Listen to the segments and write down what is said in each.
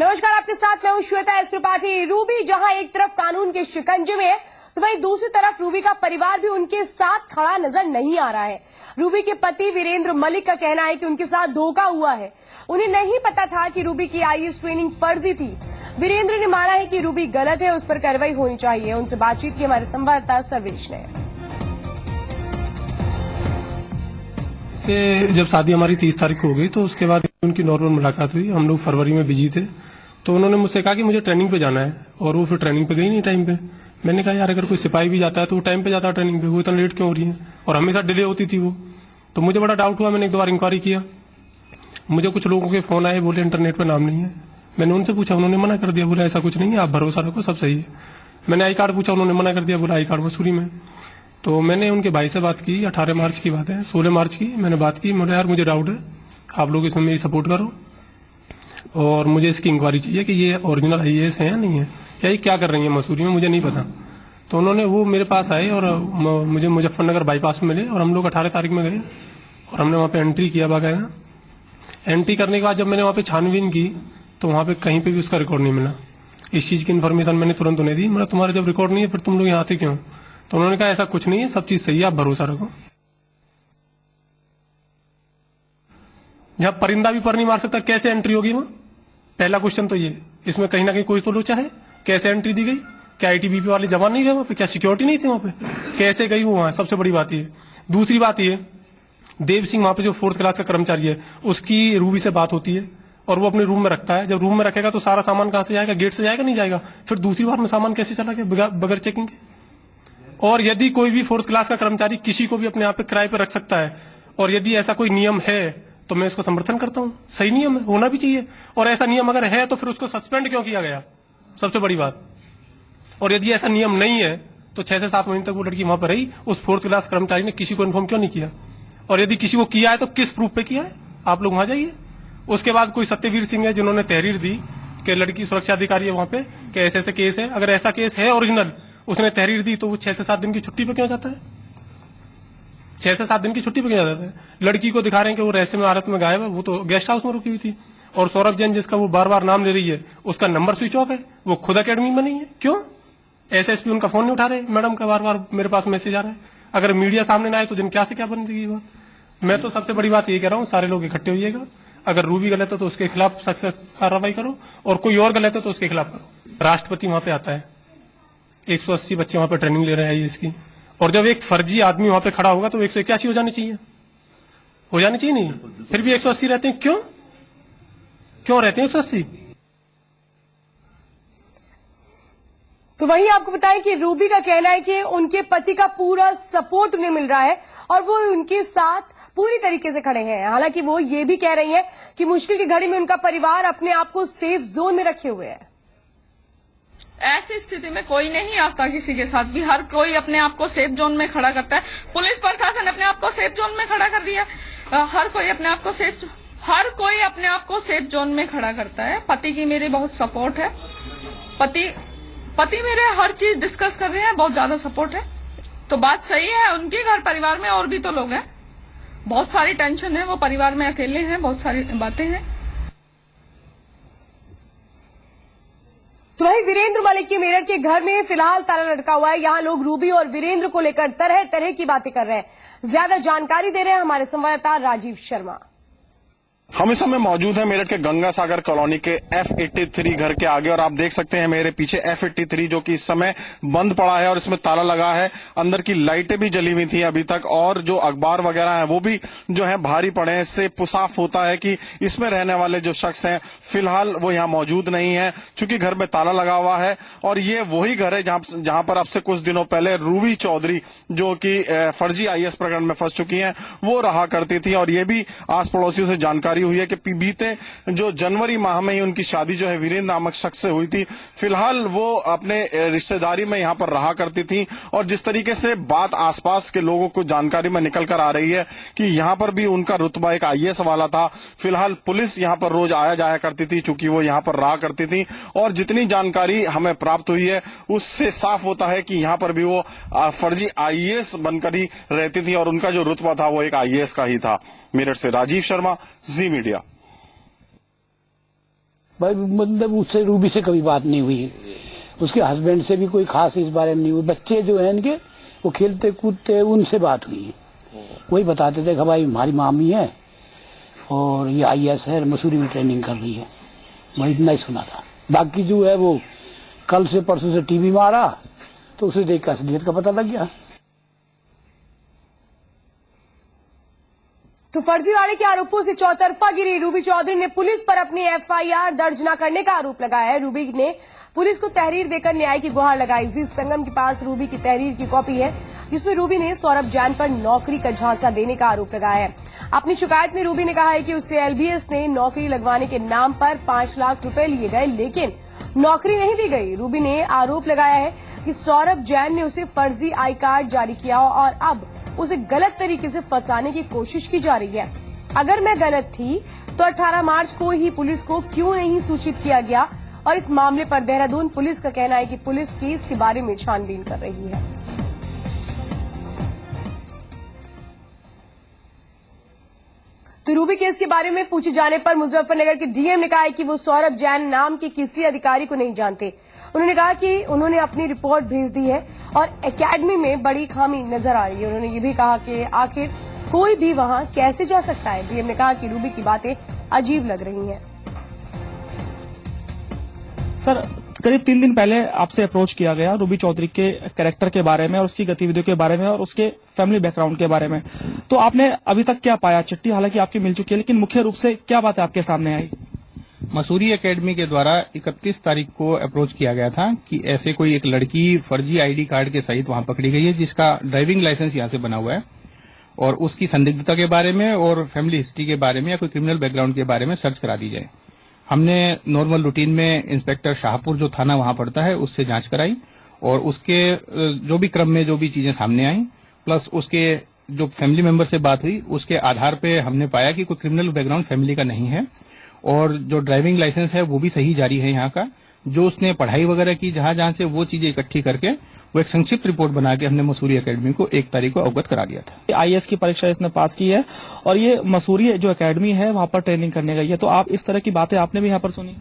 नमस्कार, आपके साथ मैं हूं श्वेता एस त्रिपाठी। रूबी जहां एक तरफ कानून के शिकंजे में है, तो वहीं दूसरी तरफ रूबी का परिवार भी उनके साथ खड़ा नजर नहीं आ रहा है। रूबी के पति वीरेंद्र मलिक का कहना है कि उनके साथ धोखा हुआ है। उन्हें नहीं पता था कि रूबी की आईएएस ट्रेनिंग फर्जी थी। वीरेंद्र ने माना है कि रूबी गलत है, उस पर कार्रवाई होनी चाहिए। उनसे बातचीत की हमारे संवाददाता सर्वेश ने। से जब शादी हमारी 30 तारीख को हो गई तो उसके बाद उनकी नॉर्मल मुलाकात हुई। हम लोग फरवरी में बिजी थे, तो उन्होंने मुझसे कहा कि मुझे ट्रेनिंग पे जाना है, और वो फिर ट्रेनिंग पे गई नहीं टाइम पे। मैंने कहा यार, अगर कोई सिपाही भी जाता है तो वो टाइम पे जाता है ट्रेनिंग पे, वो इतना लेट क्यों हो रही है, और हमेशा डिले होती थी वो। तो मुझे बड़ा डाउट हुआ, मैंने एक दो बार इंक्वायरी किया। मुझे कुछ लोगों के फोन आए, बोले इंटरनेट पे नाम नहीं है। मैंने उनसे पूछा, उन्होंने मना कर दिया, बोला ऐसा कुछ नहीं है, आप भरोसा रखो, सब सही है। मैंने आई कार्ड पूछा, उन्होंने मना कर दिया, बोला आई कार्ड मसूरी में। तो मैंने उनके भाई से बात की, 18 मार्च की बात है, 16 मार्च की मैंने बात की। बोला यार, मुझे डाउट है, आप लोग इसमें मेरी सपोर्ट करो, और मुझे इसकी इंक्वायरी चाहिए कि ये ओरिजिनल आईएएस है या नहीं है, या ये क्या कर रही है मसूरी में, मुझे नहीं पता। तो उन्होंने वो मेरे पास आए और मुझे मुजफ्फरनगर बाईपास में मिले, और हम लोग 18 तारीख में गए और हमने वहाँ पे एंट्री किया। बाकायदा एंट्री करने के बाद जब मैंने वहाँ पे छानबीन की तो वहाँ पे कहीं पे भी उसका रिकॉर्ड नहीं मिला। इस चीज की इन्फॉर्मेशन मैंने तुरंत उन्हें दी। मतलब तुम्हारा जब रिकॉर्ड नहीं है फिर तुम लोग यहाँ आते क्यों? तो उन्होंने कहा ऐसा कुछ नहीं है, सब चीज सही है, आप भरोसा रखो। जब परिंदा भी पर नहीं मार सकता, कैसे एंट्री होगी वहां? पहला क्वेश्चन तो ये। इसमें कहीं ना कहीं कोई तो लोचा है। कैसे एंट्री दी गई? क्या आईटीबीपी वाले जवान नहीं थे वहां पे? क्या सिक्योरिटी नहीं थी वहां पे? कैसे गई वो वहां? सबसे बड़ी बात ये। दूसरी बात ये, देव सिंह वहां पे जो 4th क्लास का कर्मचारी है, उसकी रूबी से बात होती है और वो अपने रूम में रखता है। जब रूम में रखेगा तो सारा सामान कहां से जाएगा? गेट से जाएगा? नहीं जाएगा। फिर दूसरी बार में सामान कैसे चला गया बगैर चेकिंग के? और यदि कोई भी 4th क्लास का कर्मचारी किसी को भी अपने यहाँ पे किराए पे रख सकता है, और यदि ऐसा कोई नियम है तो मैं इसको समर्थन करता हूँ। सही नियम है, होना भी चाहिए। और ऐसा नियम अगर है तो फिर उसको सस्पेंड क्यों किया गया? सबसे बड़ी बात। और यदि ऐसा नियम नहीं है तो 6 से 7 महीने तक वो लड़की वहां पर रही, उस 4th क्लास कर्मचारी ने किसी को इन्फॉर्म क्यों नहीं किया? और यदि किसी को किया है तो किस प्रूफ पे किया है? आप लोग वहां जाइए। उसके बाद कोई सत्यवीर सिंह है जिन्होंने तहरीर दी कि लड़की सुरक्षा अधिकारी है वहां पे, कि ऐसे ऐसे केस है। अगर ऐसा केस है ओरिजिनल, उसने तहरीर दी, तो वो 6 से 7 दिन की छुट्टी पे क्यों जाता है? 6 से 7 दिन की छुट्टी पे क्यों जाता है? लड़की को दिखा रहे हैं कि वो रहस्यमय हालत में गायब है, वो तो गेस्ट हाउस में रुकी हुई थी। और सौरभ जैन जिसका वो बार बार नाम ले रही है, उसका नंबर स्विच ऑफ है, वो खुद अकेडमी में नहीं है। क्यों? एसएसपी उनका फोन नहीं उठा रहे, मैडम का बार बार मेरे पास मैसेज आ रहा है। अगर मीडिया सामने ना आए तो दिन क्या से क्या बनेगी बात। मैं तो सबसे बड़ी बात ये कह रहा हूँ, सारे लोग इकट्ठे होइएगा। अगर रूबी गलत है तो उसके खिलाफ सख्त कार्रवाई करो, और कोई और गलत है तो उसके खिलाफ करो। राष्ट्रपति वहां पे आता है, 180 बच्चे वहां पे ट्रेनिंग ले रहे हैं आईएएस की, और जब एक फर्जी आदमी वहां पे खड़ा होगा तो 181 हो जानी चाहिए। हो जानी चाहिए नहीं? फिर भी 180 रहते हैं। क्यों क्यों रहते हैं 180? तो वहीं आपको बताएं कि रूबी का कहना है कि उनके पति का पूरा सपोर्ट उन्हें मिल रहा है और वो उनके साथ पूरी तरीके से खड़े हैं। हालांकि वो ये भी कह रही हैं कि मुश्किल की घड़ी में उनका परिवार अपने आप को सेफ जोन में रखे हुए है। ऐसी स्थिति में कोई नहीं आता किसी के साथ भी, हर कोई अपने आप को सेफ जोन में खड़ा करता है। पुलिस प्रशासन अपने आप को सेफ जोन में खड़ा कर दिया। हर कोई अपने आप को सेफ जोन में खड़ा करता है। पति की मेरी बहुत सपोर्ट है। पति मेरे हर चीज डिस्कस कर रहे हैं, बहुत ज्यादा सपोर्ट है। तो बात सही है, उनके घर परिवार में और भी तो लोग हैं, बहुत सारी टेंशन है, वो परिवार में अकेले हैं, बहुत सारी बातें हैं। तो वहीं वीरेंद्र मलिक के मेरठ के घर में फिलहाल ताला लटका हुआ है। यहाँ लोग रूबी और वीरेंद्र को लेकर तरह तरह की बातें कर रहे हैं। ज्यादा जानकारी दे रहे हैं हमारे संवाददाता राजीव शर्मा। हम इस समय मौजूद हैं मेरठ के गंगा सागर कॉलोनी के F83 घर के आगे, और आप देख सकते हैं मेरे पीछे F83 जो कि इस समय बंद पड़ा है और इसमें ताला लगा है। अंदर की लाइटें भी जली हुई थी अभी तक, और जो अखबार वगैरह हैं वो भी जो है भारी पड़े हैं। इससे साफ होता है कि इसमें रहने वाले जो शख्स हैं फिलहाल वो यहाँ मौजूद नहीं है, चूंकि घर में ताला लगा हुआ है। और ये वही घर है जहां पर अब से कुछ दिनों पहले रूबी चौधरी, जो कि फर्जी आईएएस प्रकरण में फंस चुकी हैं, वो रहा करती थी। और ये भी आस पड़ोसियों से जानकारी हुई है कि बीते जो जनवरी माह में ही उनकी शादी जो है वीरेंद्र नामक शख्स से हुई थी। फिलहाल वो अपने रिश्तेदारी में यहाँ पर रहा करती थी, और जिस तरीके से बात आसपास के लोगों को जानकारी में निकल कर आ रही है कि यहाँ पर भी उनका रुतबा एक आईएएस वाला था। फिलहाल पुलिस यहाँ पर रोज आया जाया करती थी, चूंकि वो यहाँ पर रहा करती थी। और जितनी जानकारी हमें प्राप्त हुई है उससे साफ होता है कि यहाँ पर भी वो फर्जी आईएएस बनकर ही रहती थी, और उनका जो रुतबा था वो एक आईएएस का ही था। मेरठ से राजीव शर्मा, जी मीडिया। भाई मतलब उससे रूबी से कभी बात नहीं हुई, उसके हस्बैंड से भी कोई खास इस बारे में नहीं हुई। बच्चे जो है इनके वो खेलते कूदते, उनसे बात हुई है। वही बताते थे कि भाई हमारी मामी है और ये IAS है, मसूरी में ट्रेनिंग कर रही है। मैं इतना ही सुना था। बाकी जो है वो कल से परसों से टीवी में आ रहा तो उसे देख कर असलियत का पता लग गया। तो फर्जीवाड़े के आरोपों से चौतरफा गिरी रूबी चौधरी ने पुलिस पर अपनी FIR दर्ज न करने का आरोप लगाया है। रूबी ने पुलिस को तहरीर देकर न्याय की गुहार लगाई। जी संगम के पास रूबी की तहरीर की कॉपी है जिसमें रूबी ने सौरभ जैन पर नौकरी का झांसा देने का आरोप लगाया है। अपनी शिकायत में रूबी ने कहा है कि उससे LBS ने नौकरी लगवाने के नाम पर 5 लाख रुपए लिए गए लेकिन नौकरी नहीं दी गई। रूबी ने आरोप लगाया है कि सौरभ जैन ने उसे फर्जी आई कार्ड जारी किया और अब उसे गलत तरीके से फंसाने की कोशिश की जा रही है। अगर मैं गलत थी तो 18 मार्च को ही पुलिस को क्यों नहीं सूचित किया गया? और इस मामले पर देहरादून पुलिस का कहना है कि पुलिस केस के बारे में छानबीन कर रही है। तो रूबी केस के बारे में पूछे जाने पर मुजफ्फरनगर के DM ने कहा है कि वो सौरभ जैन नाम के किसी अधिकारी को नहीं जानते। उन्होंने कहा कि उन्होंने अपनी रिपोर्ट भेज दी है और एकेडमी में बड़ी खामी नजर आ रही है। उन्होंने ये भी कहा कि आखिर कोई भी वहां कैसे जा सकता है। DM ने कहा कि रूबी की बातें अजीब लग रही हैं। सर, करीब 3 दिन पहले आपसे अप्रोच किया गया रूबी चौधरी के कैरेक्टर के बारे में और उसकी गतिविधियों के बारे में और उसके फैमिली बैकग्राउंड के बारे में। तो आपने अभी तक क्या पाया? चिट्ठी हालांकि आपकी मिल चुकी है लेकिन मुख्य रूप से क्या बात आपके सामने आई? मसूरी एकेडमी के द्वारा 31 तारीख को अप्रोच किया गया था कि ऐसे कोई एक लड़की फर्जी ID कार्ड के सहित वहां पकड़ी गई है जिसका ड्राइविंग लाइसेंस यहां से बना हुआ है और उसकी संदिग्धता के बारे में और फैमिली हिस्ट्री के बारे में या कोई क्रिमिनल बैकग्राउंड के बारे में सर्च करा दी जाए। हमने नॉर्मल रूटीन में इंस्पेक्टर शाहपुर जो थाना वहां पड़ता है उससे जांच कराई और उसके जो भी क्रम में जो भी चीजें सामने आई प्लस उसके जो फैमिली मेंबर से बात हुई उसके आधार पे हमने पाया कि कोई क्रिमिनल बैकग्राउंड फैमिली का नहीं है और जो ड्राइविंग लाइसेंस है वो भी सही जारी है यहाँ का। जो उसने पढ़ाई वगैरह की जहां से वो चीजें इकट्ठी करके वो एक संक्षिप्त रिपोर्ट बना के हमने मसूरी एकेडमी को 1 तारीख को अवगत करा दिया था। IAS की परीक्षा इसने पास की है और ये मसूरी जो एकेडमी है वहां पर ट्रेनिंग करने गई है। तो आप इस तरह की बातें आपने भी यहाँ पर सुनी?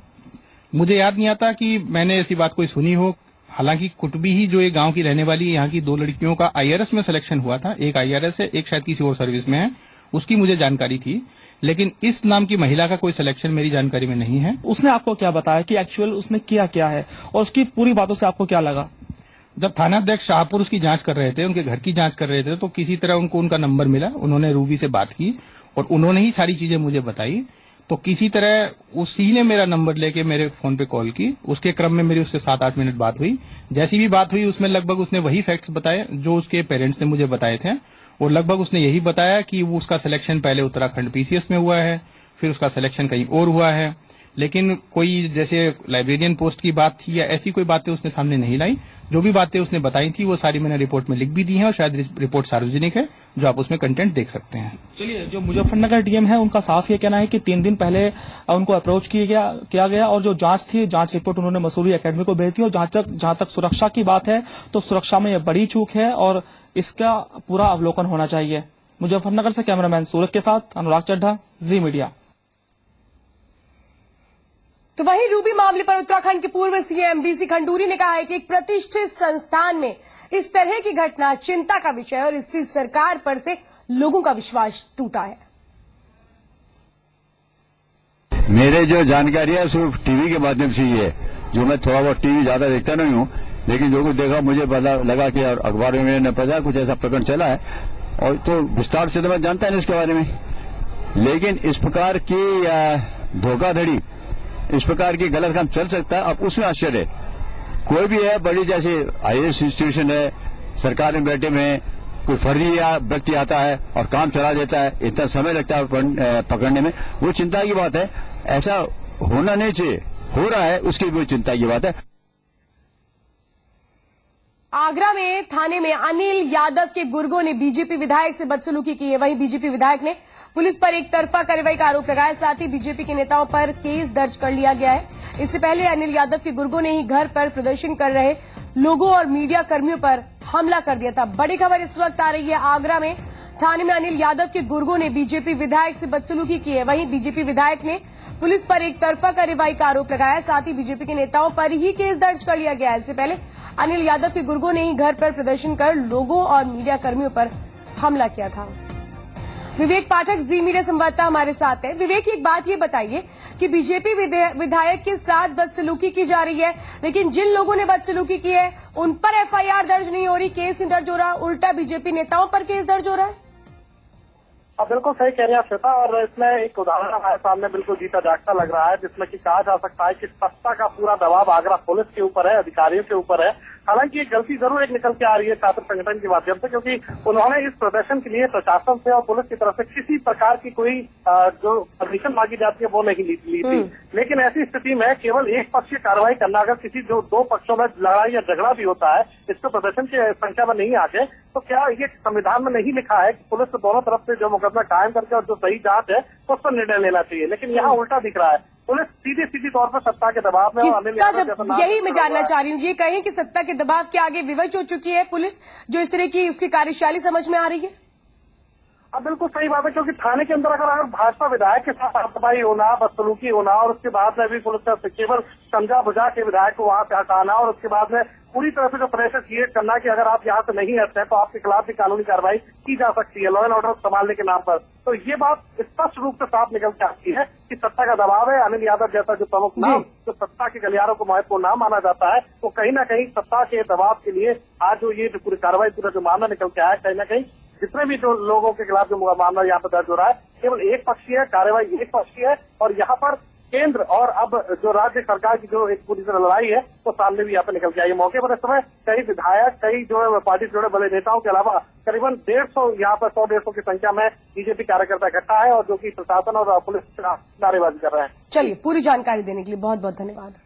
मुझे याद नहीं आता कि मैंने ऐसी बात कोई सुनी हो। हालांकि कुटबी ही जो एक गांव की रहने वाली यहाँ की 2 लड़कियों का IRS में सिलेक्शन हुआ था, एक IRS है, एक शायद किसी और सर्विस में है, उसकी मुझे जानकारी थी लेकिन इस नाम की महिला का कोई सिलेक्शन मेरी जानकारी में नहीं है। उसने आपको क्या बताया कि एक्चुअल उसने किया क्या है और उसकी पूरी बातों से आपको क्या लगा? जब थानाध्यक्ष शाहपुर उसकी जांच कर रहे थे, उनके घर की जांच कर रहे थे, तो किसी तरह उनको उनका नंबर मिला, उन्होंने रूबी से बात की और उन्होंने ही सारी चीजें मुझे बताई। तो किसी तरह उसी ने मेरा नंबर लेके मेरे फोन पे कॉल की। उसके क्रम में मेरी उससे 7-8 मिनट बात हुई। जैसी भी बात हुई उसमें लगभग उसने वही फैक्ट्स बताए जो उसके पेरेंट्स ने मुझे बताए थे और लगभग उसने यही बताया कि वो उसका सिलेक्शन पहले उत्तराखंड PCS में हुआ है, फिर उसका सिलेक्शन कहीं और हुआ है, लेकिन कोई जैसे लाइब्रेरियन पोस्ट की बात थी या ऐसी कोई बातें उसने सामने नहीं लाई। जो भी बातें उसने बताई थी वो सारी मैंने रिपोर्ट में लिख भी दी हैं और शायद रिपोर्ट सार्वजनिक है जो आप उसमें कंटेंट देख सकते हैं। चलिए, जो मुजफ्फरनगर DM है उनका साफ ये कहना है कि 3 दिन पहले उनको अप्रोच किया गया और जो जांच थी, जांच रिपोर्ट उन्होंने मसूरी एकेडमी को भेज दी और जहां तक सुरक्षा की बात है तो सुरक्षा में यह बड़ी चूक है और इसका पूरा अवलोकन होना चाहिए। मुजफ्फरनगर से कैमरामैन सूरज के साथ अनुराग चड्ढा, जी मीडिया। तो वहीं रूबी मामले पर उत्तराखंड के पूर्व CM BC खंडूरी ने कहा है कि एक प्रतिष्ठित संस्थान में इस तरह की घटना चिंता का विषय है और इससे सरकार पर से लोगों का विश्वास टूटा है। मेरे जो जानकारी है सिर्फ टीवी के माध्यम से ही है, जो मैं थोड़ा बहुत टीवी ज्यादा देखता नहीं हूँ, लेकिन जो कुछ देखा मुझे पता लगा कि अखबार में मैंने पता कुछ ऐसा प्रकरण चला है और तो विस्तार से तो मैं जानता नहीं इसके बारे में, लेकिन इस प्रकार की धोखाधड़ी, इस प्रकार की गलत काम चल सकता है। अब उसमें आश्चर्य है, कोई भी है बड़ी जैसे IAS इंस्टीट्यूशन है, सरकार में बैठे में कोई फर्जी या व्यक्ति आता है और काम चला देता है, इतना समय लगता है पकड़ने में, वो चिंता की बात है। ऐसा होना नहीं चाहिए, हो रहा है उसकी भी चिंता की बात है। आगरा में थाने में अनिल यादव के गुर्गों ने बीजेपी विधायक से बदसलूकी की है। वहीं बीजेपी विधायक ने पुलिस पर एक तरफा कार्रवाई का आरोप लगाया, साथ ही बीजेपी के नेताओं पर केस दर्ज कर लिया गया है। इससे पहले अनिल यादव के गुर्गों ने ही घर पर प्रदर्शन कर रहे लोगों और मीडिया कर्मियों पर हमला कर दिया था। बड़ी खबर इस वक्त आ रही है, आगरा में थाने में अनिल यादव के गुर्गों ने बीजेपी विधायक से बदसलूकी की है। वहीं बीजेपी विधायक ने पुलिस पर एक तरफा कार्रवाई का आरोप लगाया। साथ ही बीजेपी के नेताओं पर ही केस दर्ज कर लिया गया। इससे पहले अनिल यादव के गुर्गों ने ही घर पर प्रदर्शन कर लोगों और मीडिया कर्मियों पर हमला किया था। विवेक पाठक जी मीडिया संवाददाता हमारे साथ है। विवेक, एक बात ये बताइए कि बीजेपी विधायक के साथ बदसलूकी की जा रही है, लेकिन जिन लोगों ने बदसलूकी की है उन पर एफआईआर दर्ज नहीं हो रही, केस नहीं दर्ज हो रहा, उल्टा बीजेपी नेताओं पर केस दर्ज हो रहा है। बिल्कुल सही कह रही है श्वेता, और इसमें एक उदाहरण हमारे सामने बिल्कुल जीता जागता लग रहा है, जिसमें कि कहा जा सकता है कि सत्ता का पूरा दबाव आगरा पुलिस के ऊपर है, अधिकारियों के ऊपर है। हालांकि ये गलती जरूर एक निकल के आ रही है छात्र संगठन के माध्यम से, क्योंकि उन्होंने इस प्रदर्शन के लिए प्रशासन से और पुलिस की तरफ से किसी प्रकार की कोई जो परमिशन मांगी जाती है वो नहीं ली थी। लेकिन ऐसी स्थिति में केवल एक पक्षीय कार्रवाई करना, अगर किसी जो दो पक्षों में लड़ाई या झगड़ा भी होता है, इसको प्रदर्शन की संख्या में नहीं आके, तो क्या ये संविधान में नहीं लिखा है कि पुलिस को दोनों तरफ से जो मुकदमा कायम करके और जो सही जांच है उस पर निर्णय लेना चाहिए। लेकिन यहाँ उल्टा दिख रहा है, पुलिस सीधी तौर पर सत्ता के दबाव में। यही मैं जानना चाह रही हूँ, ये कहें कि सत्ता के दबाव के आगे विवश हो चुकी है पुलिस, जो इस तरह की उसकी कार्यशैली समझ में आ रही है। अब बिल्कुल सही बात है, क्योंकि थाने के अंदर अगर भाजपा विधायक के साथ हाथापाई होना, बदसलूकी होना, और उसके बाद में भी पुलिस का केवल समझा बुझा के विधायक को वहां से हटाना, और उसके बाद में पूरी तरह से जो प्रेशर क्रिएट करना कि अगर आप यहाँ से नहीं हटते तो आपके खिलाफ भी कानूनी कार्रवाई की जा सकती है लॉ एंड ऑर्डर संभालने के नाम पर, तो ये बात स्पष्ट रूप से साफ निकल के आती है कि सत्ता का दबाव है। अनिल यादव जैसा जो प्रमुख नाम, जो सत्ता के गलियारों को महत्वपूर्ण नाम माना जाता है, वो कहीं ना कहीं सत्ता के दबाव के लिए आज जो ये जो पूरी कार्रवाई, पूरा जो मामला निकल के आया, कहीं ना कहीं जितने भी जो लोगों के खिलाफ जो मामला यहाँ पर दर्ज हो रहा है, केवल एक पक्षीय है, कार्रवाई एक पक्षीय है, और यहाँ पर केंद्र और अब जो राज्य सरकार की जो एक पूरी तरह लड़ाई है वो सामने भी यहाँ पे निकल के आई है। मौके पर इस समय कई विधायक, कई जो है पार्टी से जुड़े बड़े नेताओं के अलावा करीबन 150 यहाँ पर 100-150 की संख्या में बीजेपी कार्यकर्ता इकट्ठा है, और जो कि प्रशासन और पुलिस के खिलाफ नारेबाजी कर रहे हैं। चलिए, पूरी जानकारी देने के लिए बहुत बहुत धन्यवाद।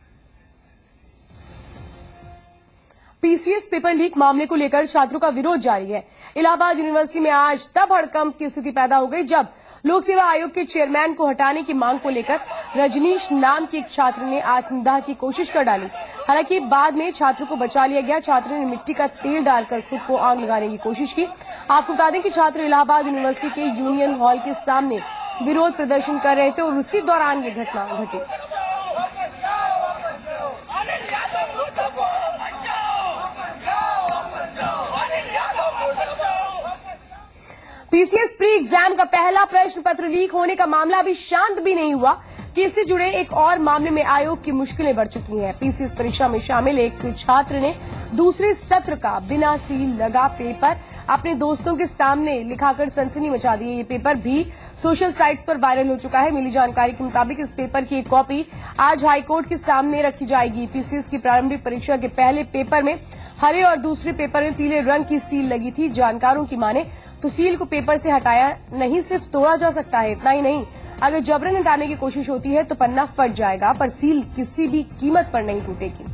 पीसीएस पेपर लीक मामले को लेकर छात्रों का विरोध जारी है। इलाहाबाद यूनिवर्सिटी में आज तब हड़कंप की स्थिति पैदा हो गई जब लोक सेवा आयोग के चेयरमैन को हटाने की मांग को लेकर रजनीश नाम के एक छात्र ने आत्मदाह की कोशिश कर डाली। हालांकि बाद में छात्र को बचा लिया गया। छात्र ने मिट्टी का तेल डालकर खुद को आग लगाने की कोशिश की। आपको बता दें कि छात्र इलाहाबाद यूनिवर्सिटी के यूनियन हॉल के सामने विरोध प्रदर्शन कर रहे थे और उसी दौरान ये घटना घटी। पीसीएस प्री एग्जाम का पहला प्रश्न पत्र लीक होने का मामला अभी शांत भी नहीं हुआ कि इससे जुड़े एक और मामले में आयोग की मुश्किलें बढ़ चुकी हैं। पीसीएस परीक्षा में शामिल एक छात्र ने दूसरे सत्र का बिना सील लगा पेपर अपने दोस्तों के सामने लिखाकर सनसनी मचा दी है। ये पेपर भी सोशल साइट्स पर वायरल हो चुका है। मिली जानकारी के मुताबिक इस पेपर की एक कॉपी आज हाईकोर्ट के सामने रखी जाएगी। पीसीएस की प्रारंभिक परीक्षा के पहले पेपर में हरे और दूसरे पेपर में पीले रंग की सील लगी थी। जानकारों की माने तो सील को पेपर से हटाया नहीं सिर्फ तोड़ा जा सकता है, इतना ही नहीं, अगर जबरन हटाने की कोशिश होती है तो पन्ना फट जाएगा, पर सील किसी भी कीमत पर नहीं टूटेगी।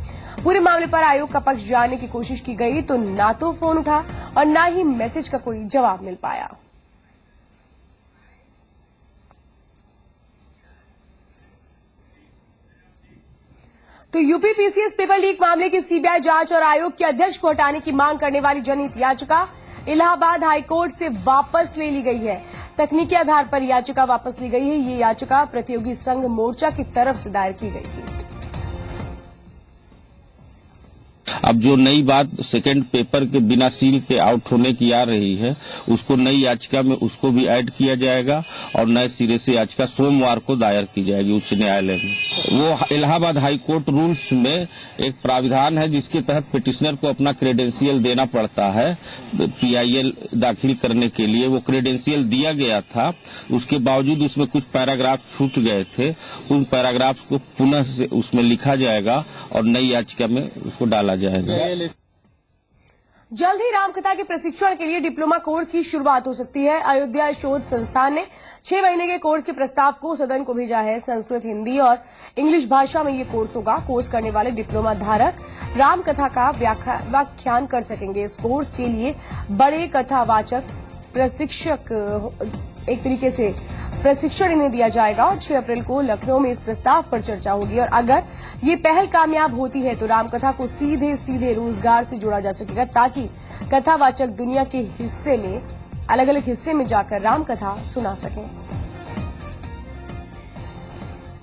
पूरे मामले पर आयोग का पक्ष जानने की कोशिश की गई तो ना तो फोन उठा और ना ही मैसेज का कोई जवाब मिल पाया। तो यूपी पीसीएस पेपर लीक मामले की सीबीआई जांच और आयोग के अध्यक्ष को हटाने की मांग करने वाली जनहित याचिका इलाहाबाद हाईकोर्ट से वापस ले ली गई है। तकनीकी आधार पर याचिका वापस ली गई है। ये याचिका प्रतियोगी संघ मोर्चा की तरफ से दायर की गई थी। अब जो नई बात सेकंड पेपर के बिना सील के आउट होने की आ रही है, उसको नई याचिका में उसको भी ऐड किया जाएगा और नए सिरे से याचिका सोमवार को दायर की जाएगी उच्च न्यायालय में। वो इलाहाबाद हाईकोर्ट रूल्स में एक प्राविधान है जिसके तहत पिटिशनर को अपना क्रेडेंशियल देना पड़ता है पीआईएल दाखिल करने के लिए। वो क्रेडेंशियल दिया गया था, उसके बावजूद उसमें कुछ पैराग्राफ छूट गए थे। उन पैराग्राफ को पुनः से उसमें लिखा जाएगा और नई याचिका में उसको डाला जाएगा। जल्द ही रामकथा के प्रशिक्षण के लिए डिप्लोमा कोर्स की शुरुआत हो सकती है। अयोध्या शोध संस्थान ने 6 महीने के कोर्स के प्रस्ताव को सदन को भेजा है। संस्कृत, हिंदी और इंग्लिश भाषा में ये कोर्स होगा। कोर्स करने वाले डिप्लोमा धारक रामकथा का व्याख्यान कर सकेंगे। इस कोर्स के लिए बड़े कथावाचक प्रशिक्षक एक तरीके से प्रशिक्षण इन्हें दिया जाएगा और 6 अप्रैल को लखनऊ में इस प्रस्ताव पर चर्चा होगी। और अगर ये पहल कामयाब होती है तो रामकथा को सीधे रोजगार से जोड़ा जा सकेगा, ताकि कथावाचक दुनिया के हिस्से में अलग अलग हिस्से में जाकर रामकथा सुना सकें।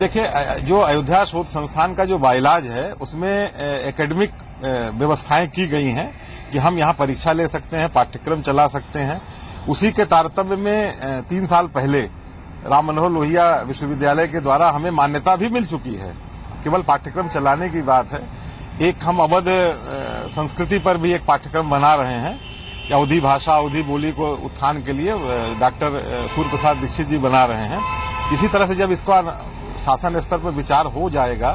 देखिए, जो अयोध्या शोध संस्थान का जो बाइलाज है उसमें एकेडमिक व्यवस्थाएं की गई हैं कि हम यहाँ परीक्षा ले सकते हैं, पाठ्यक्रम चला सकते हैं। उसी के तारतम्य में 3 साल पहले राम मनोहर लोहिया विश्वविद्यालय के द्वारा हमें मान्यता भी मिल चुकी है। केवल पाठ्यक्रम चलाने की बात है। एक हम अवध संस्कृति पर भी एक पाठ्यक्रम बना रहे हैं कि अवधी भाषा, अवधी बोली को उत्थान के लिए डॉक्टर सूर्य प्रसाद दीक्षित जी बना रहे हैं। इसी तरह से जब इसका शासन स्तर पर विचार हो जाएगा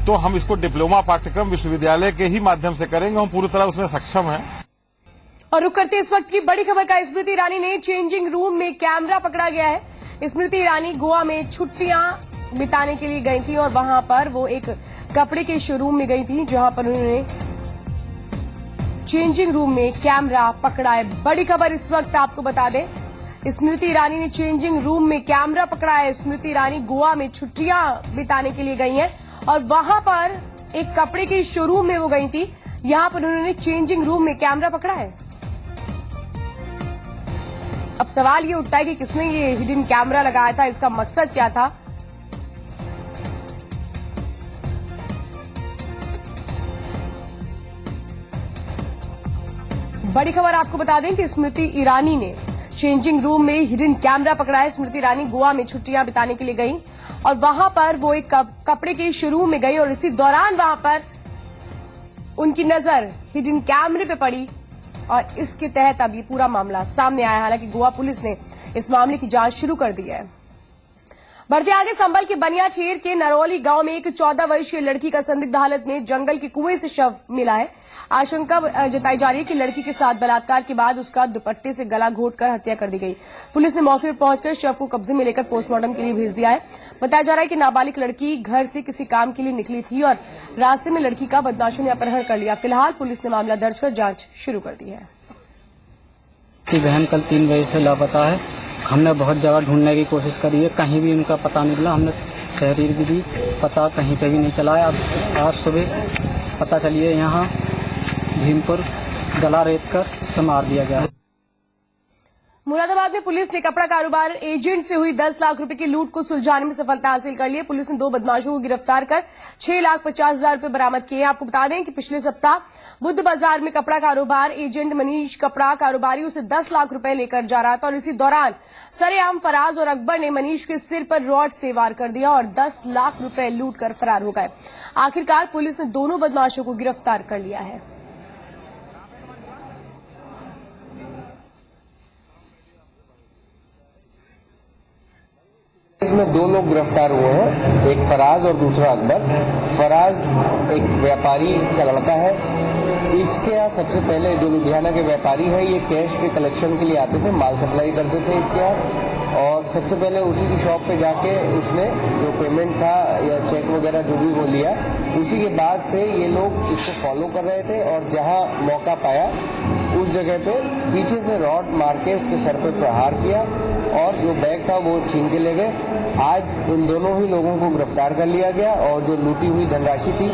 तो हम इसको डिप्लोमा पाठ्यक्रम विश्वविद्यालय के ही माध्यम से करेंगे। हम पूरी तरह उसमें सक्षम हैं। और रुक करते इस वक्त की बड़ी खबर का, स्मृति ईरानी ने चेंजिंग रूम में कैमरा पकड़ा गया है। स्मृति ईरानी गोवा में छुट्टियां बिताने के लिए गई थी और वहां पर वो एक कपड़े के शोरूम में गई थी जहां पर उन्होंने चेंजिंग रूम में कैमरा पकड़ा है। बड़ी खबर इस वक्त आपको बता दें, स्मृति ईरानी ने चेंजिंग रूम में कैमरा पकड़ा है। स्मृति ईरानी गोवा में छुट्टियां बिताने के लिए गई हैं और वहां पर एक कपड़े के शोरूम में वो गई थी। यहां पर उन्होंने चेंजिंग रूम में कैमरा पकड़ा है। अब सवाल ये उठता है कि किसने ये हिडन कैमरा लगाया था, इसका मकसद क्या था। बड़ी खबर आपको बता दें कि स्मृति ईरानी ने चेंजिंग रूम में हिडन कैमरा पकड़ा है। स्मृति ईरानी गोवा में छुट्टियां बिताने के लिए गई और वहां पर वो एक कपड़े के शोरूम में गई और इसी दौरान वहां पर उनकी नजर हिडन कैमरे पे पड़ी और इसके तहत अब ये पूरा मामला सामने आया। हालांकि गोवा पुलिस ने इस मामले की जांच शुरू कर दी है। बढ़ते आगे, संभल के बनियाठेर के नरौली गांव में एक 14 वर्षीय लड़की का संदिग्ध हालत में जंगल के कुएं से शव मिला है। आशंका जताई जा रही है कि लड़की के साथ बलात्कार के बाद उसका दुपट्टे से गला घोंटकर हत्या कर दी गई। पुलिस ने मौके पर पहुंचकर शव को कब्जे में लेकर पोस्टमार्टम के लिए भेज दिया है। बताया जा रहा है कि नाबालिग लड़की घर से किसी काम के लिए निकली थी और रास्ते में लड़की का बदमाशों ने अपहरण कर लिया। फिलहाल पुलिस ने मामला दर्ज कर जांच शुरू कर दी है। की बहन कल 3 बजे से लापता है। हमने बहुत जगह ढूंढने की कोशिश करी है, कहीं भी उनका पता नहीं मिला। हमने तहरीर भी दी, पता कहीं पे भी नहीं चला है। अब आज सुबह पता चलिए यहाँ भीमपुर गला रेत कर से मार दिया गया है। मुरादाबाद में पुलिस ने कपड़ा कारोबार एजेंट से हुई 10 लाख रुपए की लूट को सुलझाने में सफलता हासिल कर ली है। पुलिस ने 2 बदमाशों को गिरफ्तार कर 6,50,000 रुपए बरामद किए। आपको बता दें कि पिछले सप्ताह बुद्ध बाजार में कपड़ा कारोबार एजेंट मनीष कपड़ा कारोबारियों से 10 लाख रुपए लेकर जा रहा था और इसी दौरान सरेआम फराज और अकबर ने मनीष के सिर पर रॉड से वार कर दिया और 10 लाख रुपए लूट कर फरार हो गए। आखिरकार पुलिस ने दोनों बदमाशों को गिरफ्तार कर लिया है। इसमें 2 लोग गिरफ्तार हुए हैं, एक फराज और दूसरा अकबर। फराज एक व्यापारी का लड़का है। इसके यहाँ सबसे पहले जो लुधियाना के व्यापारी है, ये कैश के कलेक्शन के लिए आते थे, माल सप्लाई करते थे इसके यहाँ। और सबसे पहले उसी की शॉप पे जाके उसने जो पेमेंट था या चेक वगैरह जो भी वो लिया। उसी के बाद से ये लोग इसको फॉलो कर रहे थे और जहाँ मौका पाया उस जगह पे पीछे से रॉड मार के उसके सर पे प्रहार किया और जो बैग था वो छीन के ले गए। आज उन दोनों ही लोगों को गिरफ्तार कर लिया गया और जो लूटी हुई धनराशि थी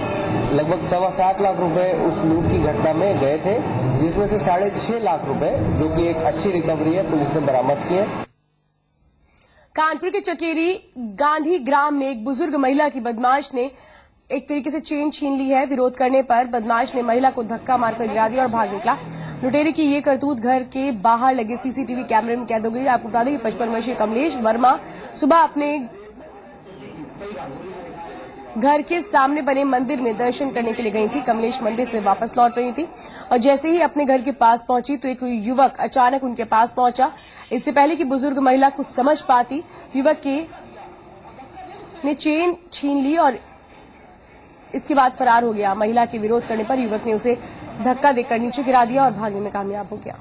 लगभग 7.25 लाख रुपए उस लूट की घटना में गए थे, जिसमें से 6.5 लाख रुपए जो कि एक अच्छी रिकवरी है, पुलिस ने बरामद किए। कानपुर के चकेरी गांधी ग्राम में एक बुजुर्ग महिला की बदमाश ने एक तरीके से चेन छीन ली है। विरोध करने पर बदमाश ने महिला को धक्का मारकर गिरा दिया और भाग निकला। लुटेरे की ये करतूत घर के बाहर लगे सीसीटीवी कैमरे में कैद हो गई। आपको बता दें कि 55 वर्षीय कमलेश वर्मा सुबह अपने घर के सामने बने मंदिर में दर्शन करने के लिए गई थी। कमलेश मंदिर से वापस लौट रही थी और जैसे ही अपने घर के पास पहुंची तो एक युवक अचानक उनके पास पहुंचा। इससे पहले कि बुजुर्ग महिला कुछ समझ पाती, युवक ने चेन छीन ली और इसके बाद फरार हो गया। महिला के विरोध करने पर युवक ने उसे धक्का देकर नीचे गिरा दिया और भागने में कामयाब हो गया।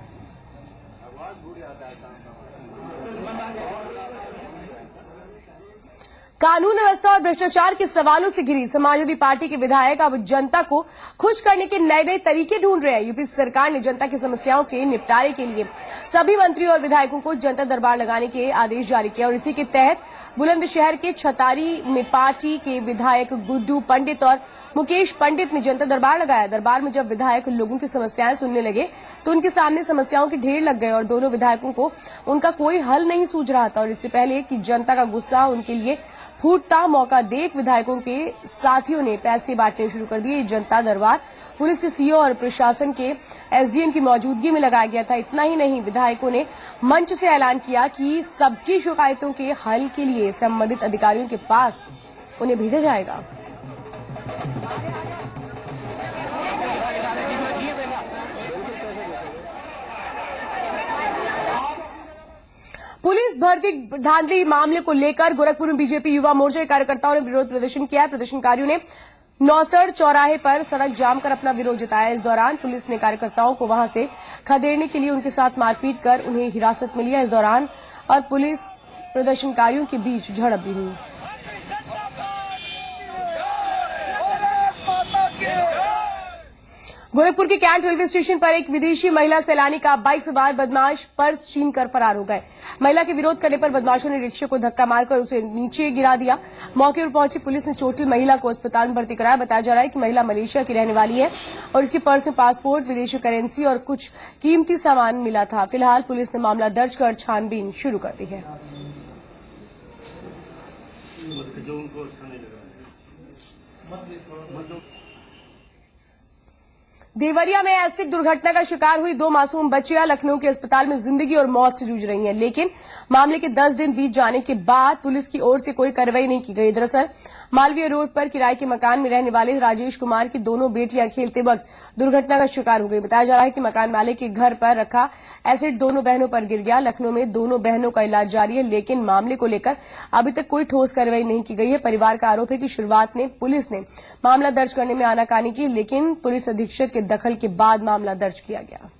कानून व्यवस्था और भ्रष्टाचार के सवालों से घिरी समाजवादी पार्टी के विधायक अब जनता को खुश करने के नए नए तरीके ढूंढ रहे हैं। यूपी सरकार ने जनता की समस्याओं के निपटारे के लिए सभी मंत्रियों और विधायकों को जनता दरबार लगाने के आदेश जारी किया और इसी के तहत बुलंदशहर के छतारी में पार्टी के विधायक गुड्डू पंडित और मुकेश पंडित ने जनता दरबार लगाया। दरबार में जब विधायक लोगों की समस्याएं सुनने लगे तो उनके सामने समस्याओं के ढेर लग गए और दोनों विधायकों को उनका कोई हल नहीं सूझ रहा था। और इससे पहले कि जनता का गुस्सा उनके लिए फूटता, मौका देख विधायकों के साथियों ने पैसे बांटने शुरू कर दिए। जनता दरबार पुलिस के सीओ और प्रशासन के एसडीएम की मौजूदगी में लगाया गया था। इतना ही नहीं, विधायकों ने मंच से ऐलान किया कि सबकी शिकायतों के हल के लिए संबंधित अधिकारियों के पास उन्हें भेजा जाएगा। पुलिस भर्ती धांधली मामले को लेकर गोरखपुर में बीजेपी युवा मोर्चा के कार्यकर्ताओं ने विरोध प्रदर्शन किया। प्रदर्शनकारियों ने नौसड़ चौराहे पर सड़क जाम कर अपना विरोध जताया। इस दौरान पुलिस ने कार्यकर्ताओं को वहां से खदेड़ने के लिए उनके साथ मारपीट कर उन्हें हिरासत में लिया। इस दौरान और पुलिस प्रदर्शनकारियों के बीच झड़प भी हुई। गोरखपुर के कैंट रेलवे स्टेशन पर एक विदेशी महिला सैलानी का बाइक सवार बदमाश पर्स छीनकर फरार हो गए। महिला के विरोध करने पर बदमाशों ने रिक्शे को धक्का मारकर उसे नीचे गिरा दिया। मौके पर पहुंची पुलिस ने चोटिल महिला को अस्पताल में भर्ती कराया। बताया जा रहा है कि महिला मलेशिया की रहने वाली है और इसके पर्स में पासपोर्ट, विदेशी करेंसी और कुछ कीमती सामान मिला था। फिलहाल पुलिस ने मामला दर्ज कर छानबीन शुरू कर दी है। देवरिया में एसिड दुर्घटना का शिकार हुई 2 मासूम बच्चियां लखनऊ के अस्पताल में जिंदगी और मौत से जूझ रही हैं। लेकिन मामले के 10 दिन बीत जाने के बाद पुलिस की ओर से कोई कार्रवाई नहीं की गई। दरअसल मालवीय रोड पर किराए के मकान में रहने वाले राजेश कुमार की दोनों बेटियां खेलते वक्त दुर्घटना का शिकार हो गई। बताया जा रहा है कि मकान मालिक के घर पर रखा एसिड दोनों बहनों पर गिर गया। लखनऊ में दोनों बहनों का इलाज जारी है, लेकिन मामले को लेकर अभी तक कोई ठोस कार्रवाई नहीं की गई है। परिवार का आरोप है कि शुरुआत में पुलिस ने मामला दर्ज करने में आनाकानी की, लेकिन पुलिस अधीक्षक के दखल के बाद मामला दर्ज किया गया।